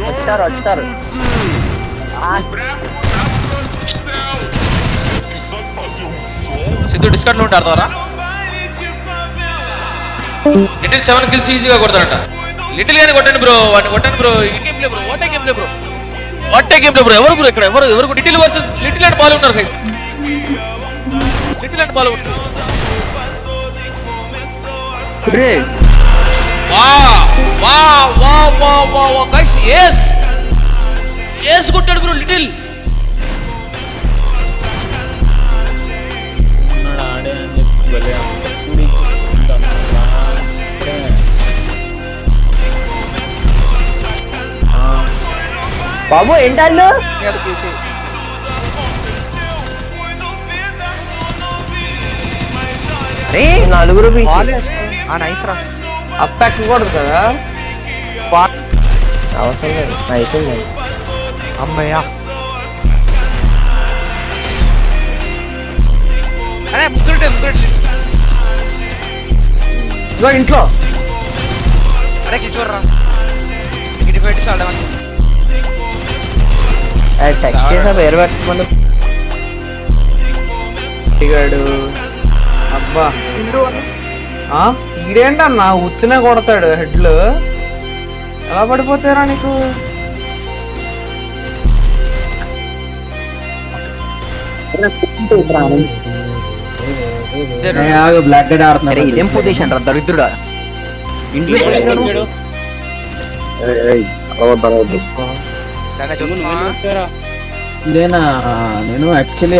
వచ్చారు. సిద్ధు డిస్కౌంట్ లో ఉంటే ఆడతారా? లిటిల్ 7 కిల్స్ ఈజీగా కొడతారంట. లిటిల్ గాని కొట్టండి బ్రో, వాడిని కొట్టండి బ్రో. ఈ game play bro, what a game play bro, what a game play bro. ఎవరు బ్రో ఇక్కడ, ఎవరు little versus little and ball ఉన్నారు గైస్. లిటిల్ అండ్ బాల్ ఉన్నారు. గైస్ ఎస్ కొట్టాడు బ్రో లిటిల్. బాబు ఏంటల్లు నలుగురు నైస్ రా. అప్పాక్ కూడా కదా అవసరం లేదు. అయిపోయింది అమ్మయ్యా. అరే ముగ్గురు ఇంట్లో. అరే కిషోర్ రా, ఇటు పెట్టి చాలా టచ్ చేసా వేరు పెట్టుకోండి. అబ్బా ఈడేంటన్నా ఉత్తినే కొడతాడు హెడ్లు. ఎలా పడిపోతారా నీకు? బ్లాక్ గడ్ ఆడుతున్నారు. ఇదేం పొజిషన్ రా దరిద్రుడా. ఇంట్లో చూస్తున్నా. ఇదేనా? నేను యాక్చువల్లీ